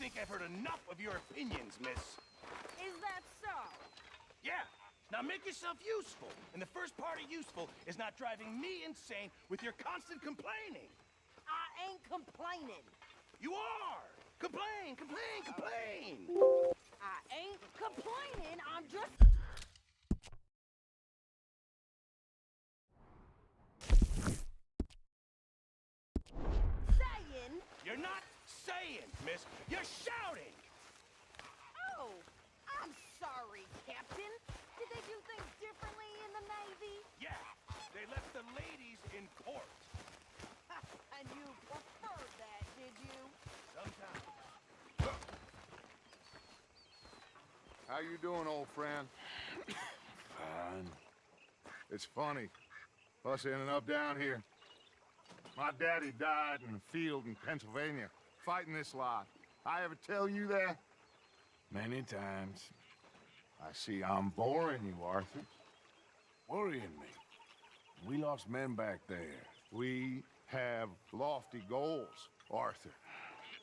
think I've heard enough of your opinions, miss. Is that so? Yeah. Now make yourself useful. And the first part of useful is not driving me insane with your constant complaining. I ain't complaining. You are! Complain, complain, complain! I ain't complaining, I'm just... saying... You're not saying, miss. You're shouting! Oh, I'm sorry, Captain. Did they do things differently in the Navy? Yeah, they left the ladies in court. And you preferred that, did you? Sometimes. How you doing, old friend? Fine. It's funny, us ending up down here. My daddy died in the field in Pennsylvania, fighting this lot. I ever tell you that? Many times. I see I'm boring you, Arthur. Worrying me. We lost men back there. We have lofty goals, Arthur.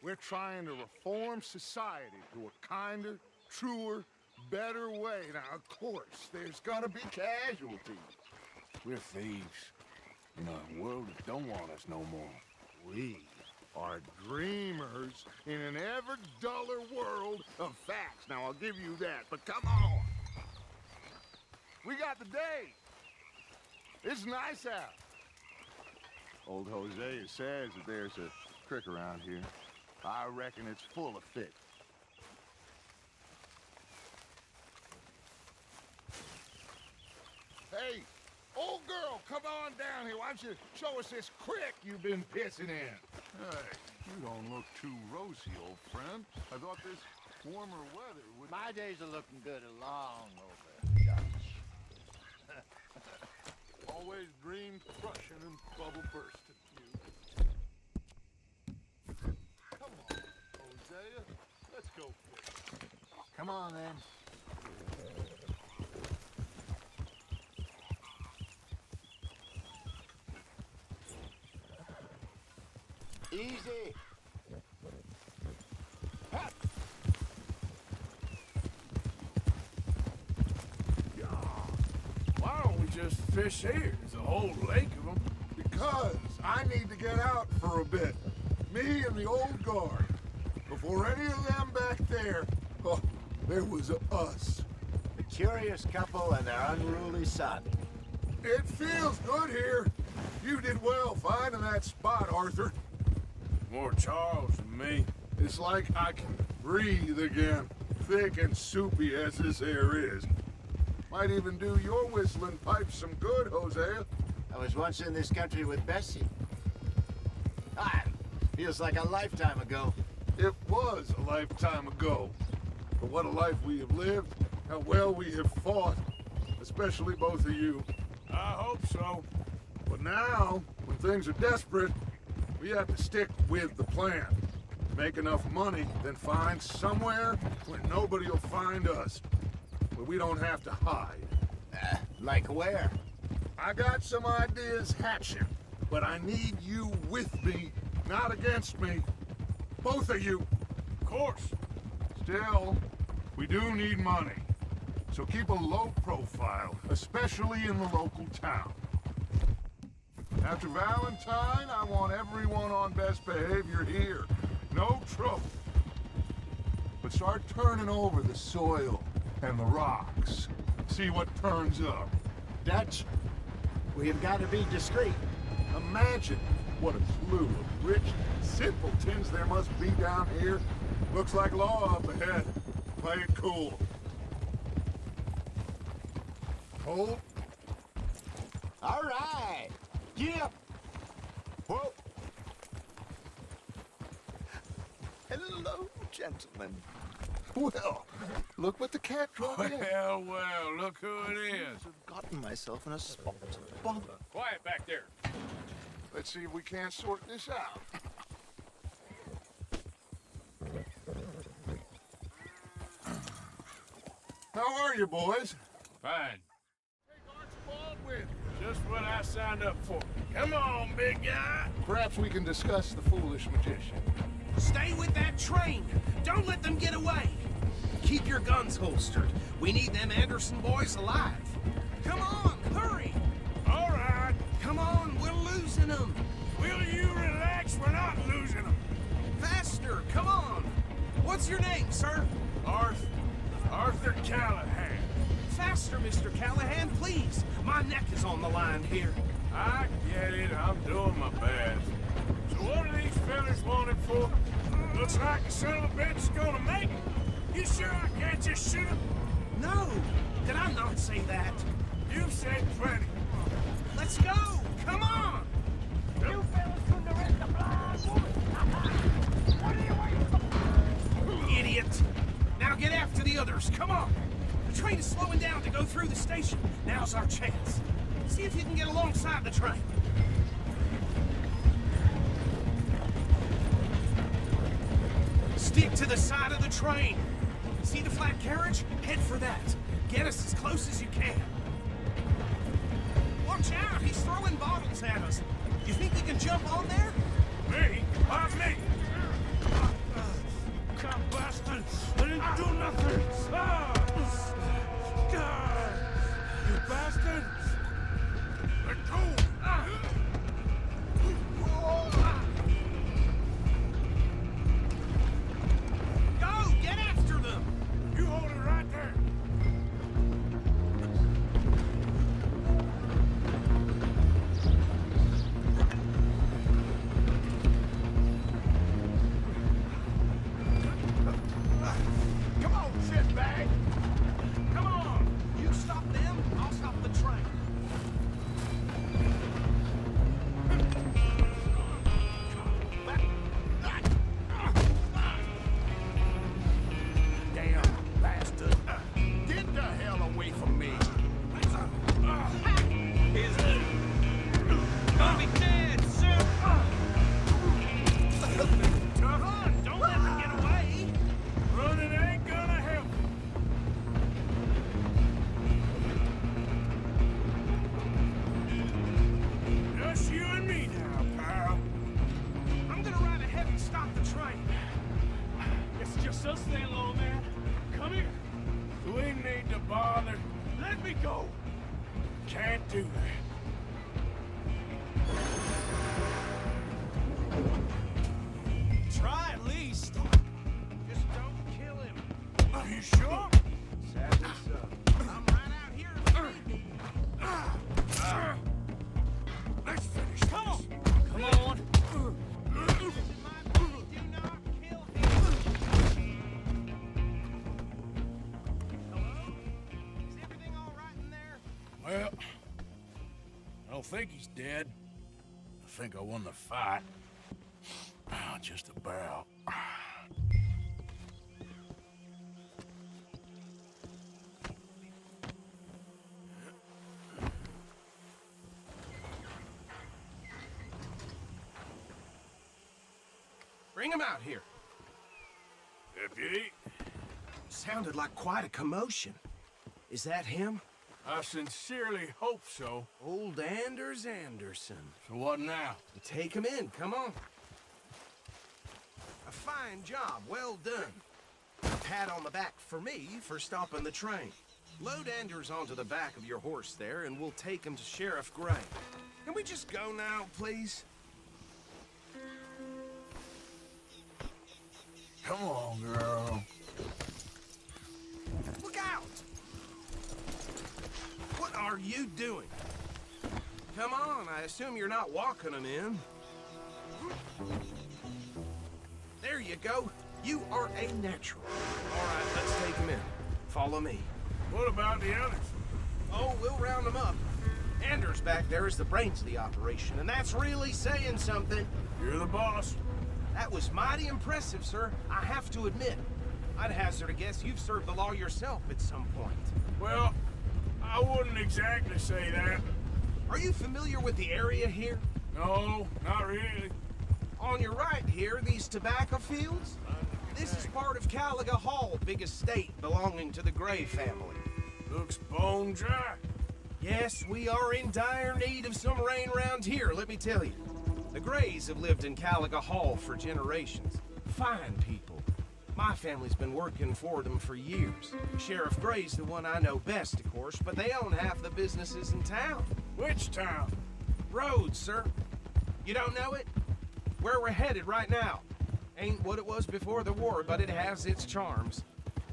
We're trying to reform society to a kinder, truer, better way. Now, of course, there's gonna be casualties. We're thieves. In a world that don't want us no more. We are dreamers in an ever duller world of facts. Now, I'll give you that, but come on. We got the day. It's nice out. Old Hosea says that there's a creek around here. I reckon it's full of fish. Hey, old girl, come on down here. Why don't you show us this creek you've been pissing in? Hey, you don't look too rosy, old friend. I thought this warmer weather would... My days are looking good along over, Dutch. Always dreamed crushing and bubble bursting, you. Come on, Hosea. Let's go fishing. Come on, then. Easy. Ha! Why don't we just fish here? There's a whole lake of them. Because I need to get out for a bit. Me and the old guard. Before any of them back there, oh, there was us. A curious couple and their unruly son. It feels good here. You did well finding that spot, Arthur. More Charles than me. It's like I can breathe again, thick and soupy as this air is. Might even do your whistling pipes some good, Hosea. I was once in this country with Bessie. Ah, feels like a lifetime ago. It was a lifetime ago. But what a life we have lived, how well we have fought, especially both of you. I hope so. But now, when things are desperate, we have to stick with the plan. Make enough money, then find somewhere where nobody will find us. Where we don't have to hide. Like where? I got some ideas hatching, but I need you with me, not against me. Both of you. Of course. Still, we do need money. So keep a low profile, especially in the local town. After Valentine, I want everyone on best behavior here. No trouble. But start turning over the soil and the rocks. See what turns up. Dutch, we've got to be discreet. Imagine what a slew of rich simpletons there must be down here. Looks like law up ahead. Play it cool. Hold. All right. Get up. Whoa. Hello, gentlemen. Well, look what the cat drove in. Well, look who it is. I've gotten myself in a spot. Bother. Quiet back there. Let's see if we can't sort this out. How are you, boys? Fine. Take Archibald with you. Just what I signed up for. Come on, big guy. Perhaps we can discuss the foolish magician. Stay with that train. Don't let them get away. Keep your guns holstered. We need them Anderson boys alive. Come on, hurry. All right. Come on, we're losing them. Will you relax? We're not losing them. Faster, come on. What's your name, sir? Arthur Callahan. Faster, Mr. Callahan, please. My neck is on the line here. I get it. I'm doing my best. So what are these fellas wanted for? Looks like the son of a bitch is gonna make it. You sure I can't just shoot him? No, did I not say that? You've said plenty. Let's go, come on. You fellas couldn't arrest the blind woman. What are you waiting for? Idiot. Now get after the others, come on. The train is slowing down to go through the station. Now's our chance. See if you can get alongside the train. Stick to the side of the train. See the flat carriage? Head for that. Get us as close as you can. Watch out, he's throwing bottles at us. You think you can jump on there? Me? Why me? God, bastard! I didn't do nothing! God! You bastard! Let go! Go! Get after them! You hold it right there. Come on, shitbag! Come on! You stop them, I'll stop the train. Damn bastard! Get the hell away from me! I'll be dead soon! Run! Don't let them get away! Running ain't gonna help. Just you and me now, pal. I'm gonna ride ahead and stop the train. It's just us then, little man. Come here. Do we need to bother? Let me go. Can't do that. Try at least. Just don't kill him. Are you sure? Sadly so. I'm right out here. Let's finish. Come on. Come on. Do not kill him. Hello? Is everything all right in there? Well, I don't think he's dead. I think I won the fight. Just about. Bring him out here. Deputy, Sounded like quite a commotion. Is that him? I sincerely hope so. Old Anders Anderson. So what now? Take him in, come on. A fine job, well done. A pat on the back for me for stopping the train. Load Anders onto the back of your horse there, and we'll take him to Sheriff Gray. Can we just go now, please? Come on, girl. Look out! What are you doing? Come on, I assume you're not walking him in. There you go. You are a natural. All right, let's take him in. Follow me. What about the others? Oh, we'll round them up. Anders back there is the brains of the operation, and that's really saying something. You're the boss. That was mighty impressive, sir. I have to admit. I'd hazard a guess you've served the law yourself at some point. Well, I wouldn't exactly say that. Are you familiar with the area here? No, not really. On your right here, these tobacco fields? This is part of Caliga Hall, big estate belonging to the Gray family. Looks bone dry. Yes, we are in dire need of some rain around here, let me tell you. The Grays have lived in Caliga Hall for generations. fine people. My family's been working for them for years. Sheriff Gray's the one I know best, of course, but they own half the businesses in town. Which town? Rhodes, sir. You don't know it? Where we're headed right now. Ain't what it was before the war, but it has its charms.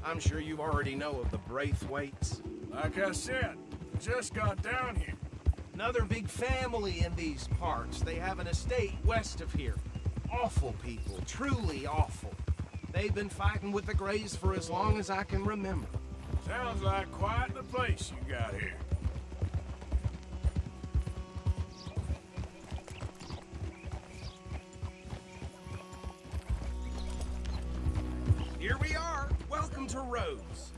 I'm sure you already know of the Braithwaites. Like I said, just got down here. Another big family in these parts. They have an estate west of here. Awful people, truly awful. They've been fighting with the Grays for as long as I can remember. Sounds like quite the place you got here. Here we are. Welcome to Rhodes.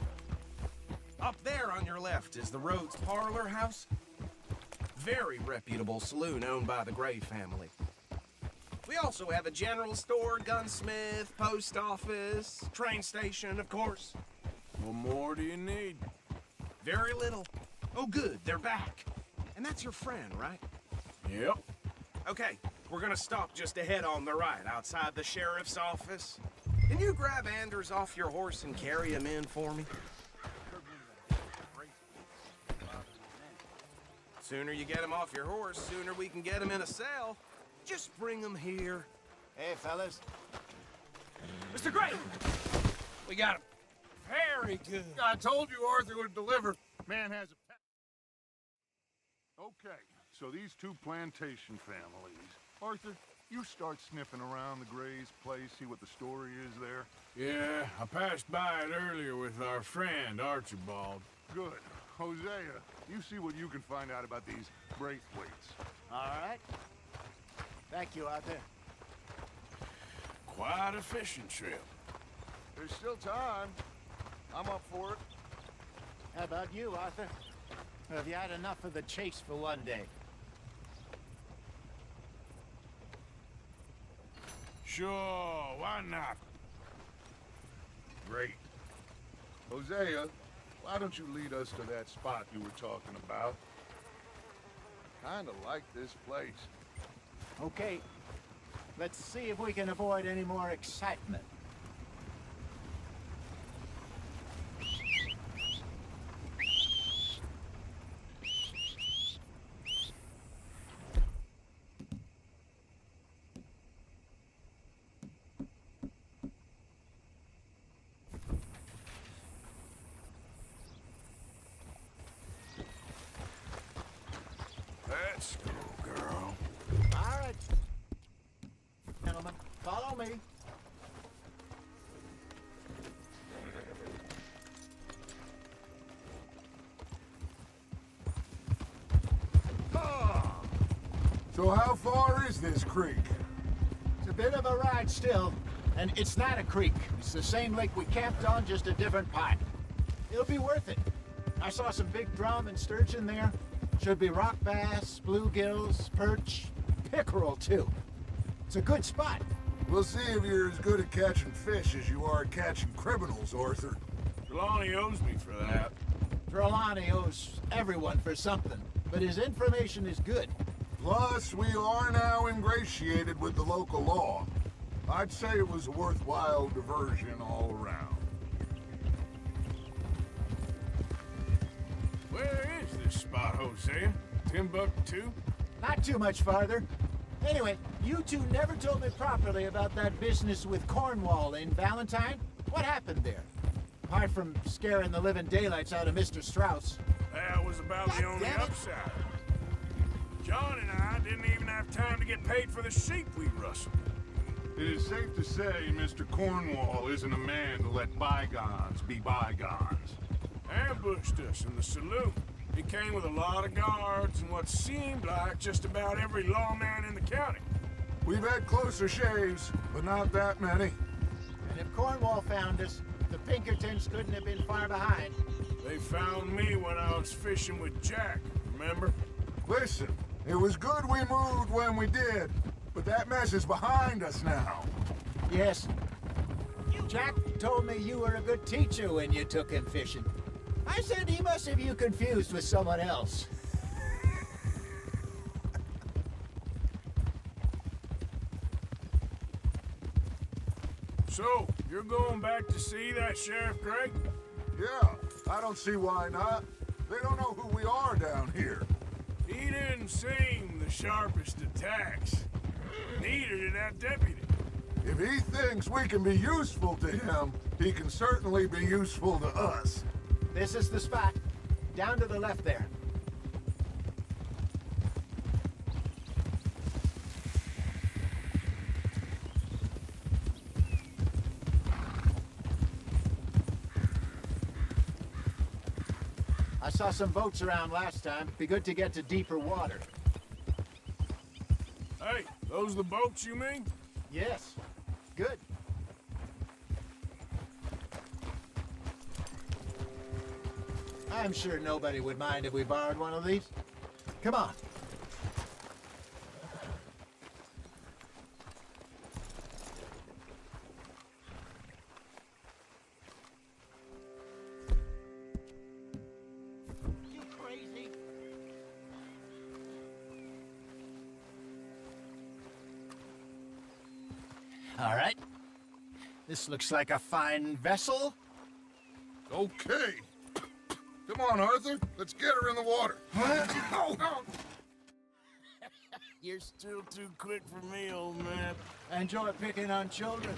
Up there on your left is the Rhodes Parlor House. Very reputable saloon owned by the Gray family. We also have a general store, gunsmith, post office, train station, of course. What more do you need? Very little. Oh, good, they're back. And that's your friend, right? Yep. Okay, we're gonna stop just ahead on the right, outside the sheriff's office. Can you grab Anders off your horse and carry him in for me? Sooner you get him off your horse, sooner we can get him in a cell. Just bring him here. Hey, fellas. Mr. Gray! We got him. Very good. I told you Arthur would deliver. Man has a pet. Okay, so these two plantation families. Arthur, you start sniffing around the Gray's place, see what the story is there. Yeah, I passed by it earlier with our friend, Archibald. Good. Hosea, you see what you can find out about these Braithwaites. All right. Thank you, Arthur. Quite a fishing trip. There's still time. I'm up for it. How about you, Arthur? Or have you had enough of the chase for one day? Sure, why not? Great. Hosea, why don't you lead us to that spot you were talking about? Kinda like this place. Okay. Let's see if we can avoid any more excitement. Let's go, girl. All right. Gentlemen, follow me. So how far is this creek? It's a bit of a ride still, and it's not a creek. It's the same lake we camped on, just a different part. It'll be worth it. I saw some big drum and sturgeon there. Should be rock bass, bluegills, perch, pickerel too. It's a good spot. We'll see if you're as good at catching fish as you are at catching criminals, Arthur. Trelawney owes me for that. Trelawney owes everyone for something, but his information is good. Plus, we are now ingratiated with the local law. I'd say it was a worthwhile diversion all around. Where is this spot, Hosea? Timbuktu? Not too much farther. Anyway, you two never told me properly about that business with Cornwall in Valentine. What happened there? Apart from scaring the living daylights out of Mr. Strauss. That was about the only damn it. upside. John and I didn't even have time to get paid for the sheep we rustled. It is safe to say Mr. Cornwall isn't a man to let bygones be bygones. Ambushed us in the saloon. He came with a lot of guards and what seemed like just about every lawman in the county. We've had closer shaves, but not that many. And if Cornwall found us, the Pinkertons couldn't have been far behind. They found me when I was fishing with Jack, remember? Listen, it was good we moved when we did, but that mess is behind us now. Yes. Jack told me you were a good teacher when you took him fishing. I said he must have you confused with someone else. So, you're going back to see that Sheriff Gray? Yeah, I don't see why not. They don't know who we are down here. He didn't seem the sharpest attacks. Neither did that deputy. If he thinks we can be useful to him, he can certainly be useful to us. This is the spot. Down to the left there. I saw some boats around last time. Be good to get to deeper water. Hey, those the boats you mean? Yes. Good. I'm sure nobody would mind if we borrowed one of these. Come on. You crazy? All right. This looks like a fine vessel. Okay. Come on, Arthur. Let's get her in the water. You're still too quick for me, old man. I enjoy picking on children.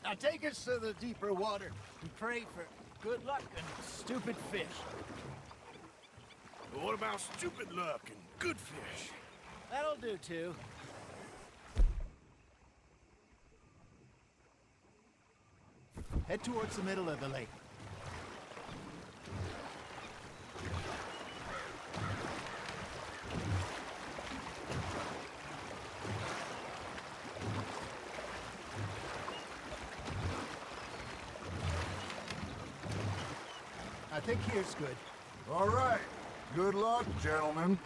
Now take us to the deeper water and pray for good luck and stupid fish. But what about stupid luck and good fish? That'll do too. Head towards the middle of the lake. I think here's good. All right. Good luck, gentlemen.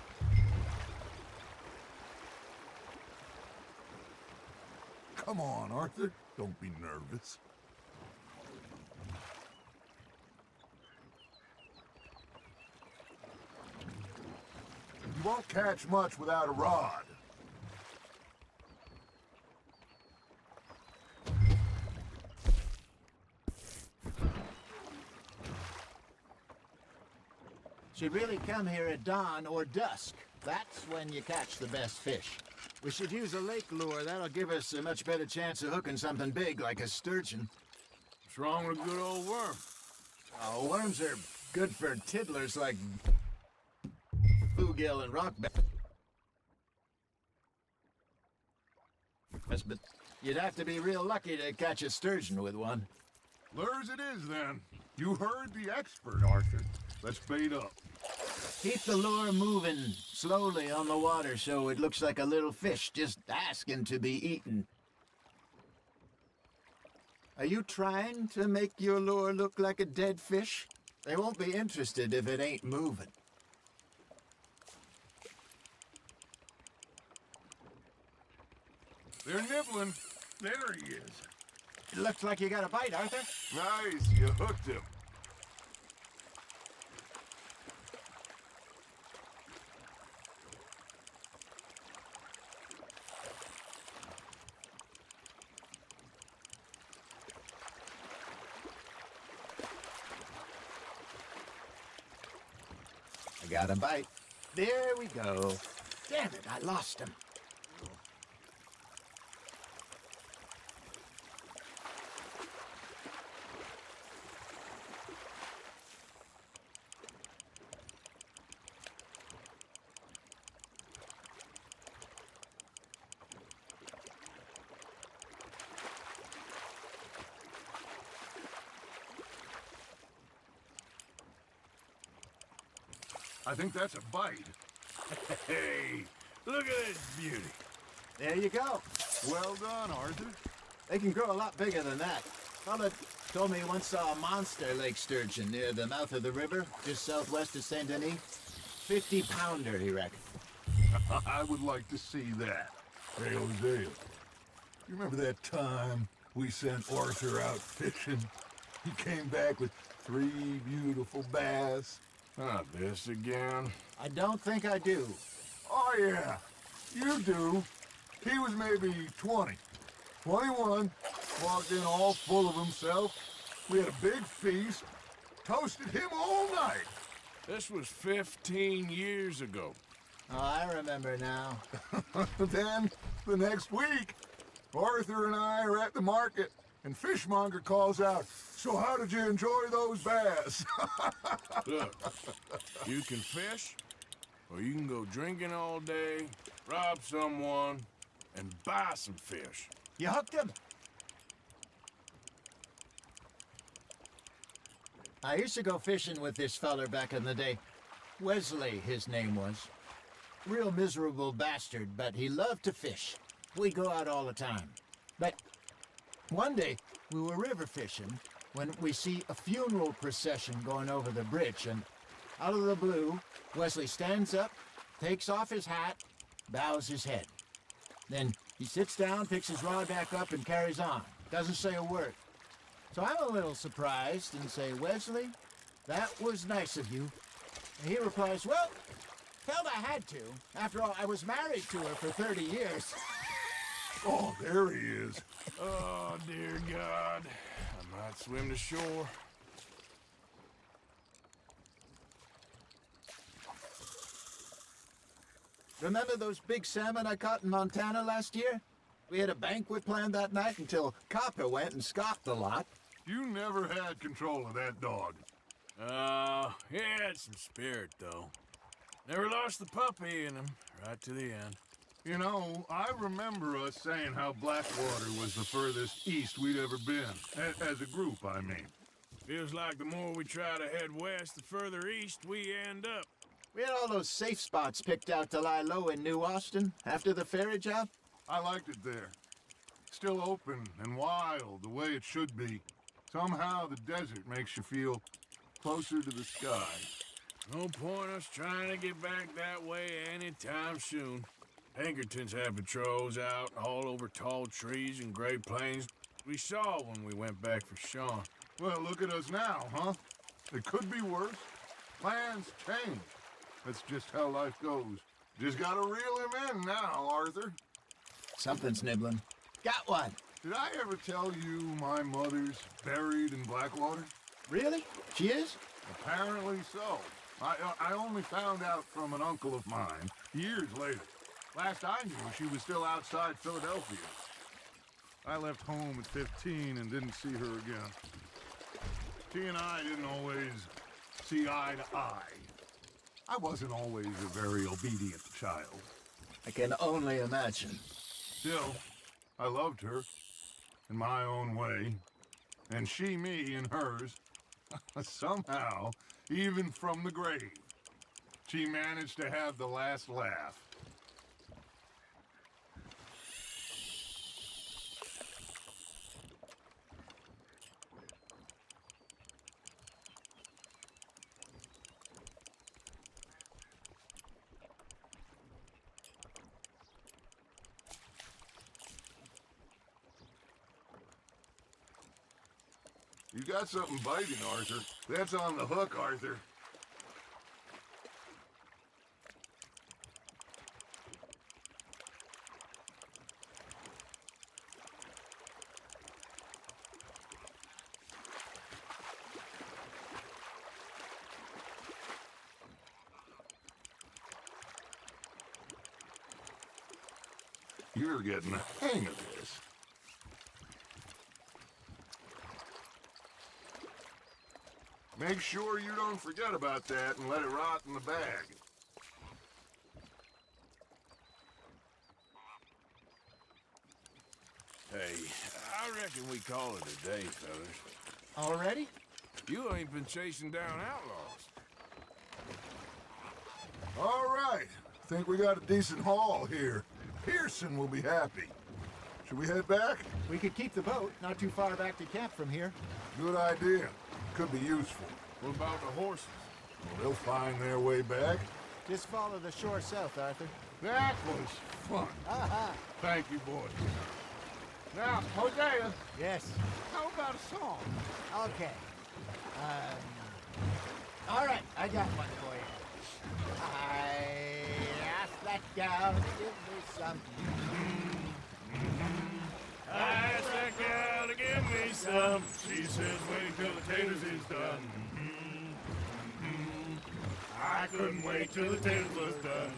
Come on, Arthur. Don't be nervous. You won't catch much without a rod. Should really come here at dawn or dusk. That's when you catch the best fish. We should use a lake lure. That'll give us a much better chance of hooking something big like a sturgeon. What's wrong with a good old worm? Oh, worms are good for tiddlers like bluegill and rockback. But you'd have to be real lucky to catch a sturgeon with one. Lures it is, then. You heard the expert, Arthur. Let's bait up. Keep the lure moving slowly on the water so it looks like a little fish just asking to be eaten. Are you trying to make your lure look like a dead fish? They won't be interested if it ain't moving. They're nibbling. There he is. It looks like you got a bite, Arthur. Nice, you hooked him. I got a bite. There we go. Damn it, I lost him. I think that's a bite. Hey, look at this beauty. There you go. Well done, Arthur. They can grow a lot bigger than that. Fella told me he once saw a monster lake sturgeon near the mouth of the river, just southwest of Saint Denis. 50-pounder, he reckoned. I would like to see that. Hey, Hosea, you remember that time we sent Arthur out fishing? He came back with 3 beautiful bass. Not this again. I don't think I do. Oh, yeah, you do. He was maybe 20, 21, walked in all full of himself. We had a big feast, toasted him all night. This was 15 years ago. Oh, I remember now. Then, the next week, Arthur and I are at the market, and Fishmonger calls out, "So how did you enjoy those bass?" Look, you can fish, or you can go drinking all day, rob someone, and buy some fish. You hooked him? I used to go fishing with this feller back in the day. Wesley, his name was. Real miserable bastard, but he loved to fish. We go out all the time. But one day, we were river fishing when we see a funeral procession going over the bridge, and out of the blue, Wesley stands up, takes off his hat, bows his head. Then he sits down, picks his rod back up, and carries on. Doesn't say a word. So I'm a little surprised and say, "Wesley, that was nice of you." And he replies, "Well, felt I had to. After all, I was married to her for 30 years. Oh, there he is. Oh, dear God. I might swim to shore. Remember those big salmon I caught in Montana last year? We had a banquet planned that night until COCA went and scoffed the lot. You never had control of that dog. He had some spirit, though. Never lost the puppy in him, right to the end. You know, I remember us saying how Blackwater was the furthest east we'd ever been. As a group, I mean. Feels like the more we try to head west, the further east we end up. We had all those safe spots picked out to lie low in New Austin after the ferry job. I liked it there. Still open and wild, the way it should be. Somehow the desert makes you feel closer to the sky. No point us trying to get back that way anytime soon. Pinkertons had patrols out all over tall trees and Great Plains. We saw when we went back for Sean. Well, look at us now, huh? It could be worse. Plans change. That's just how life goes. Just gotta reel him in now, Arthur. Something's nibbling. Got one. Did I ever tell you my mother's buried in Blackwater? Really? She is? Apparently so. I only found out from an uncle of mine years later. Last I knew, she was still outside Philadelphia. I left home at 15 and didn't see her again. She and I didn't always see eye to eye. I wasn't always a very obedient child. I can only imagine. Still, I loved her in my own way, and she me in hers. Somehow, even from the grave, she managed to have the last laugh. You got something biting, Arthur. That's on the hook, Arthur. You're getting the hang of this. Make sure you don't forget about that and let it rot in the bag. Hey, I reckon we call it a day, fellas. Already? You ain't been chasing down outlaws. All right. Think we got a decent haul here. Pearson will be happy. Should we head back? We could keep the boat not too far back to camp from here. Good idea. Could be useful. What about the horses? Well, they'll find their way back. Just follow the shore south, Arthur. That was fun. Aha! Thank you, boys. Now, Hosea, Yes. how about a song? Okay. All right, I got one for you. I asked that gal to give me some. I asked that gal gotta give me some. She says, wait till the taters is done. I couldn't wait till the taters was done.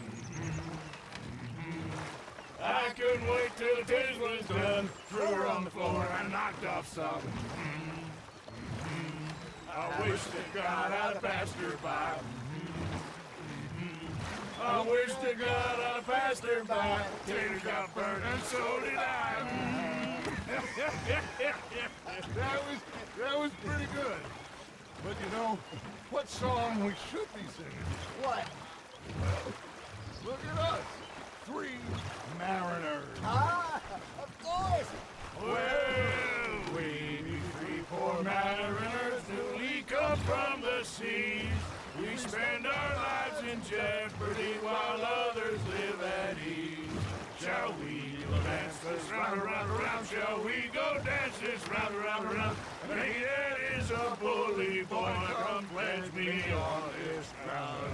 I couldn't wait till the taters was done. Threw her on the floor and knocked off some. I wish to God I'd passed her by. I wish to God I'd passed her by. Taters got burned and so did I. That was pretty good. But you know, what song we should be singing? What? Look at us. 3 mariners. Ah, of course. Well, we 3 poor mariners newly come from the seas. We spend our lives in jeopardy while others live at ease. Shall we dance this round, around, around? Shall we go dance this round, around, around? And he that is a bully boy, come pledge me on this ground,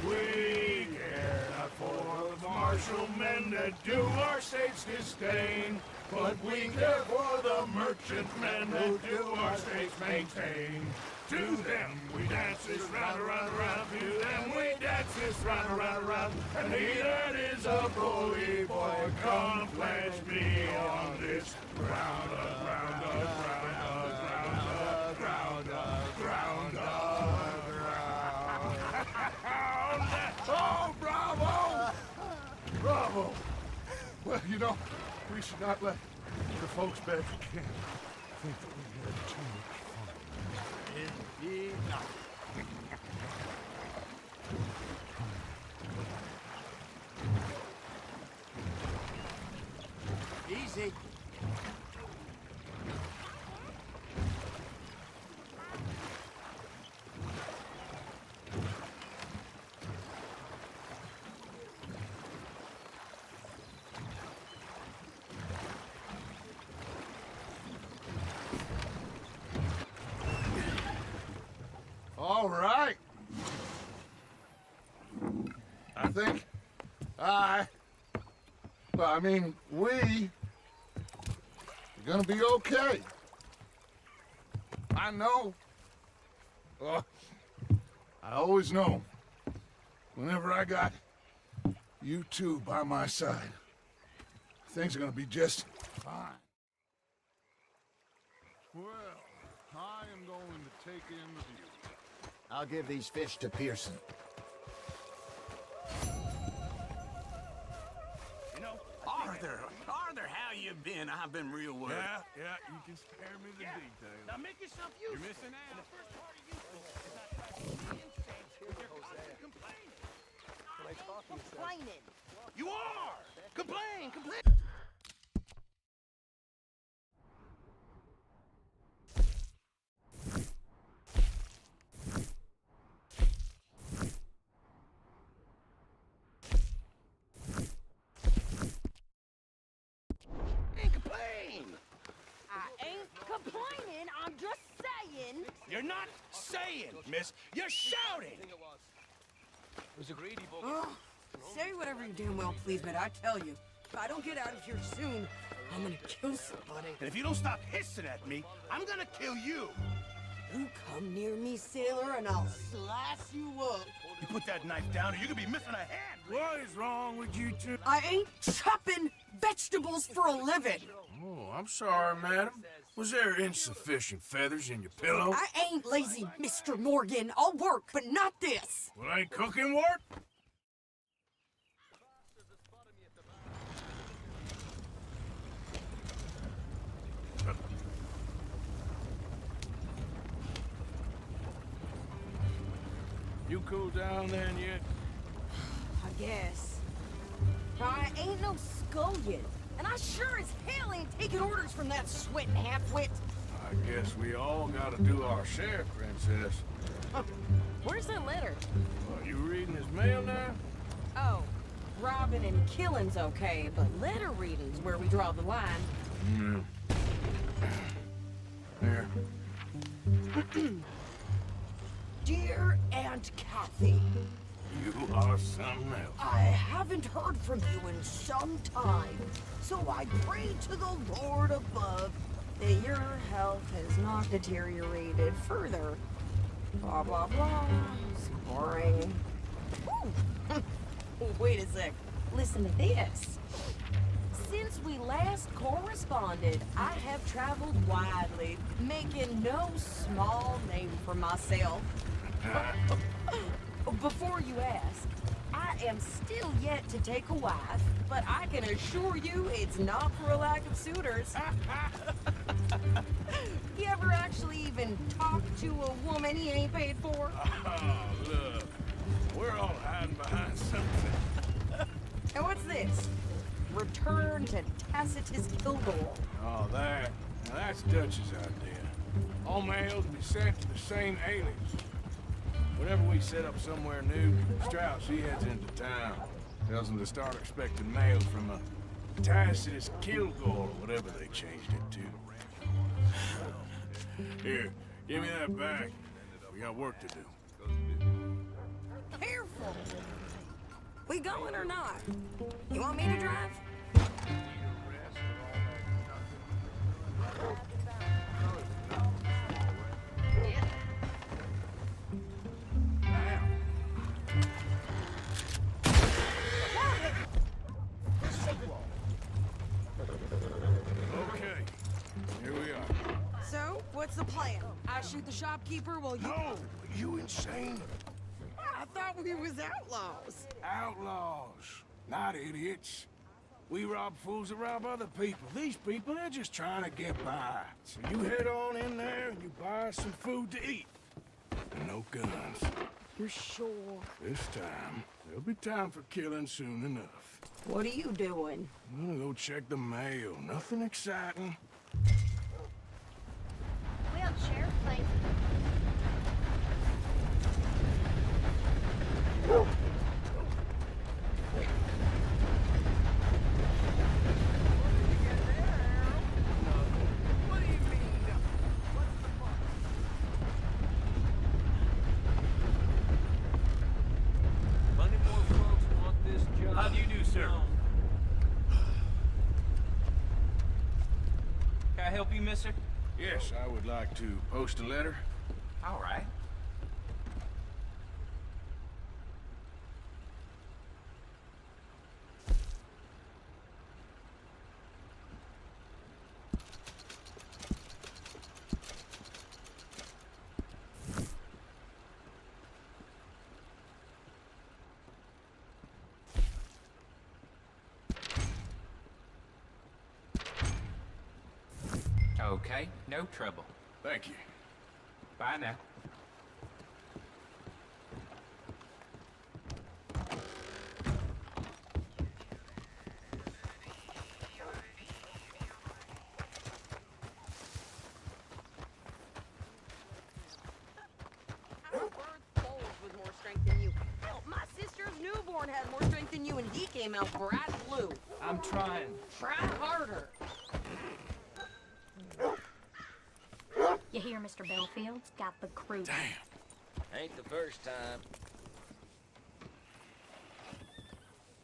We care not for the martial men that do our state's disdain, but we care for the merchant men that do our state's maintain. To them we dance this round, around, around. To them we dance this round, around, around. And he that is a bully boy, come pledge me on this ground, ground, ground, ground, ground, ground, ground. Oh, bravo! Bravo! Well, you know, we should not let the folks back at camp think that we had too much fun. Indeed not. Easy. All right. I think we are gonna be okay. I know. I always know. Whenever I got you two by my side, things are gonna be just fine. Well, I am going to take in the view. I'll give these fish to Pearson. You know, Arthur, how you been? I've been real worried. Yeah, you can spare me the details. Now make yourself useful. You're missing out. The first part of useful is not practicing the instincts with your constant complaining. I ain't complaining. You are! Complain, complain! I ain't complaining. I'm just saying. You're not saying, miss. You're shouting! Oh, say whatever you damn well please, but I tell you, if I don't get out of here soon, I'm gonna kill somebody. And if you don't stop hissing at me, I'm gonna kill you! You come near me, sailor, and I'll slice you up. You put that knife down or you could be missing a hand! What is wrong with you two? I ain't chopping vegetables for a living. Oh, I'm sorry, madam. Was there insufficient feathers in your pillow? I ain't lazy, Mr. Morgan. I'll work, but not this. Well, ain't cooking work? You cool down then yet? I guess. I ain't no scullion, and I sure as hell ain't taking orders from that sweating half-wit. I guess we all gotta do our share, princess. Where's that letter? Are you reading his mail now? Oh, robbing and killing's okay, but letter reading's where we draw the line. There. Dear Aunt Kathy, You are Oh, something else. I haven't heard from you in some time, so I pray to the Lord above that your health has not deteriorated further. Blah, blah, blah. It's boring. Ooh. Wait a sec. Listen to this. Since we last corresponded, I have traveled widely, making no small name for myself. Before you ask, I am still yet to take a wife, but I can assure you it's not for a lack of suitors. You ever actually even talk to a woman he ain't paid for? Oh, look. We're all hiding behind something. And what's this? Return to Tacitus Kilgore. Oh, that. Now, that's Dutch's idea. All mails be sent to the same alias. Whenever we set up somewhere new, Strauss, he heads into town. Tells them to start expecting mail from a Tacitus Kilgore, or whatever they changed it to. Here, give me that back. We got work to do. Careful. We going or not? You want me to drive? Okay, here we are. So, what's the plan? I shoot the shopkeeper while you... No, you insane? I thought we was outlaws. Outlaws, not idiots. We rob fools that rob other people. These people, they're just trying to get by. So you head on in there and you buy some food to eat. And no guns. You're sure? This time, there'll be time for killing soon enough. What are you doing? I'm gonna go check the mail. Nothing exciting. We on sheriff place. How do you do, sir? Can I help you, mister? Yes, I would like to post a letter. All right. Okay, no trouble. Thank you. Bye now. With more strength than you. Hell, my sister's newborn had more strength than you, and he came out bright blue. I'm trying. Try harder. You hear Mr. Bellfield's got the crew. Damn. Ain't the first time.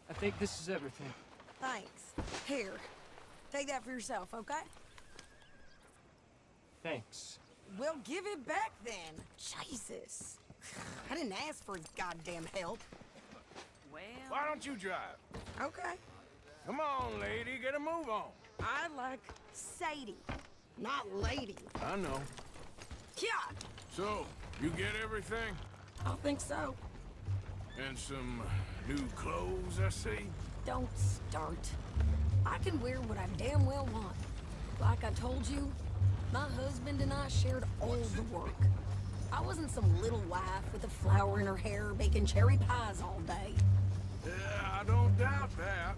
I think this is everything. Thanks. Here, take that for yourself, okay? Thanks. Well, give it back then. Jesus. I didn't ask for his goddamn help. Well... Why don't you drive? Okay. Come on, lady, get a move on. I like Sadie, not lady. I know. Yeah, So, you get everything? I think so. And some new clothes, I see? Don't start. I can wear what I damn well want. Like I told you, my husband and I shared all the work. I wasn't some little wife with a flower in her hair baking cherry pies all day. Yeah, I don't doubt that.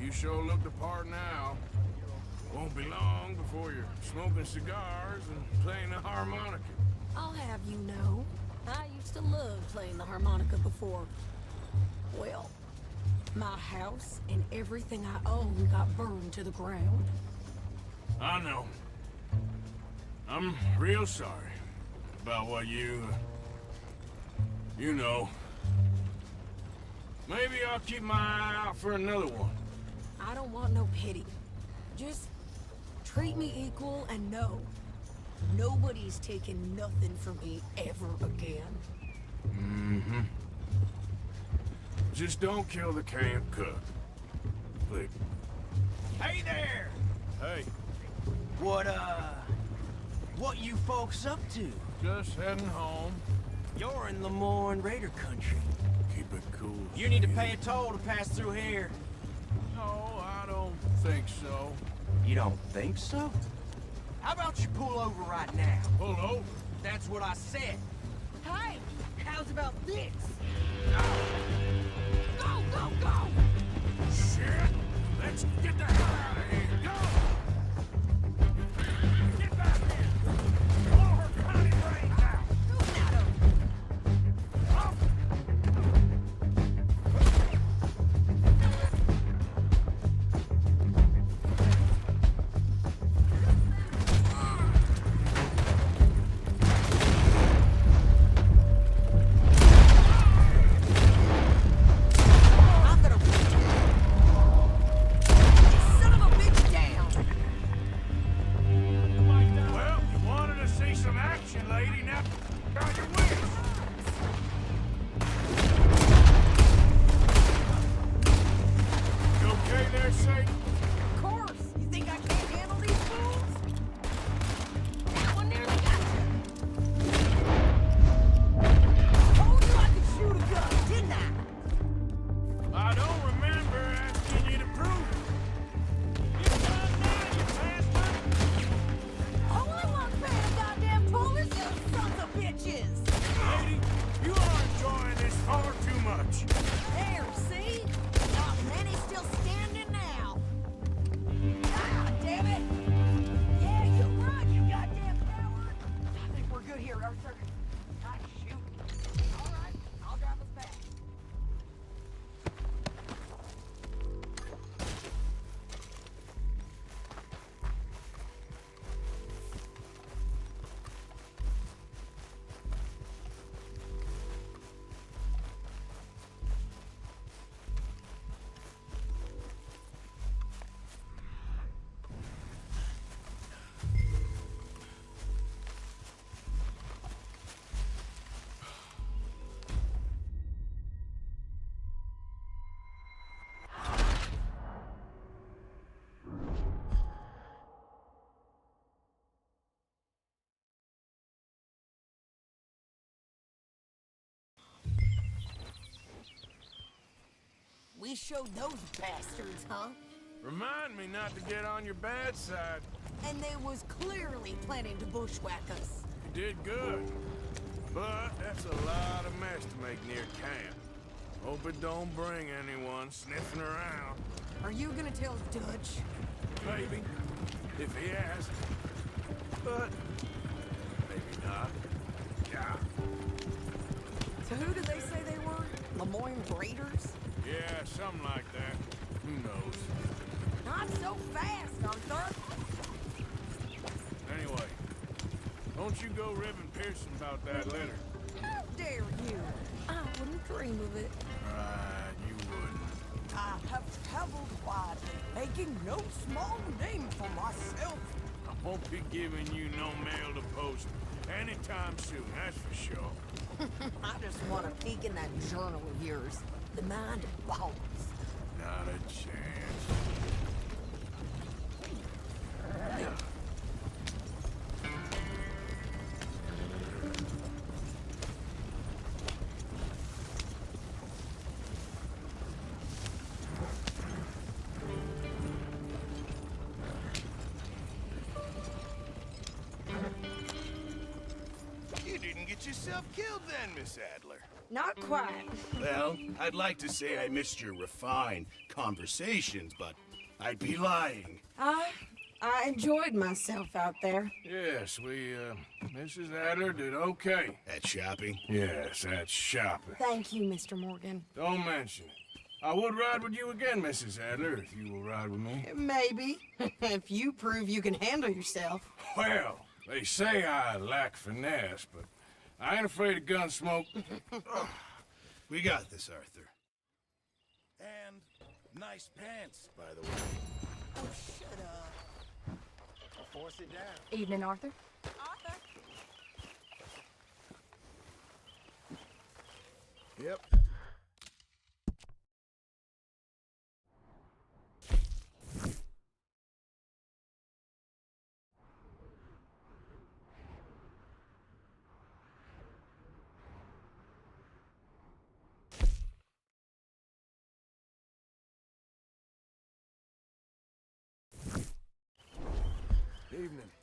You sure look the part now. Won't be long before you're smoking cigars and playing the harmonica. I'll have you know, I used to love playing the harmonica before. Well, my house and everything I own got burned to the ground. I know. I'm real sorry about what you know. Maybe I'll keep my eye out for another one. I don't want no pity. Just treat me equal and know nobody's taking nothing from me ever again. Mm-hmm. Just don't kill the camp cook. Click. Hey there! Hey, What you folks up to? just heading home. You're in Lemoyne Raider country. Keep it cool. You need to Steve. pay a toll to pass through here. No, I don't think so. You don't think so? How about you pull over right now? Pull over. That's what I said. Hey, how's about this? Go, go, go! Shit! Let's get the hell out of here. Go! Get back here! Blow her bloody brains out! Who's that over? I'm gonna son of a bitch down. Well, you wanted to see some action, lady. Now, got your wish. You okay there, Satan? Of course. You think I can't handle these fools? That one nearly got you. Told you I could shoot a gun, didn't I? I don't remember asking you to prove it. You done now, you bastard? Only one's paying a goddamn toll is you sons of bitches. Lady, you are enjoying this far too much. There, see? Not many still standing now. Ah, damn it! Yeah, you run, you goddamn coward! I think we're good here, Arthur. Ah, shoot. All right, I'll drive us back. We showed those bastards, huh? Remind me not to get on your bad side. And they was clearly planning to bushwhack us. You did good. But that's a lot of mess to make near camp. Hope it don't bring anyone sniffing around. Are you gonna tell Dutch? Maybe. If he asks. But maybe not. Yeah. So who did they say they were? Lemoyne Raiders? Yeah, something like that. Who knows? Not so fast, Arthur! Anyway, don't you go ribbing Pearson about that letter. How dare you? I wouldn't dream of it. Right, you wouldn't. I have traveled widely, making no small name for myself. I won't be giving you no mail to post anytime soon, that's for sure. I just want to peek in that journal of yours. The mind boggles. Not a chance. You didn't get yourself killed then, Miss Adler. Not quite. Well, I'd like to say I missed your refined conversations, but I'd be lying. I enjoyed myself out there. Yes, Mrs. Adler did okay. At shopping? Yes, that's shopping. Thank you, Mr. Morgan. Don't mention it. I would ride with you again, Mrs. Adler, if you will ride with me. Maybe. If you prove you can handle yourself. Well, they say I lack finesse, but I ain't afraid of gun smoke. We got this, Arthur. Nice pants, by the way. Oh, shut up. Force it down. Evening, Arthur. Arthur. Yep. Evening.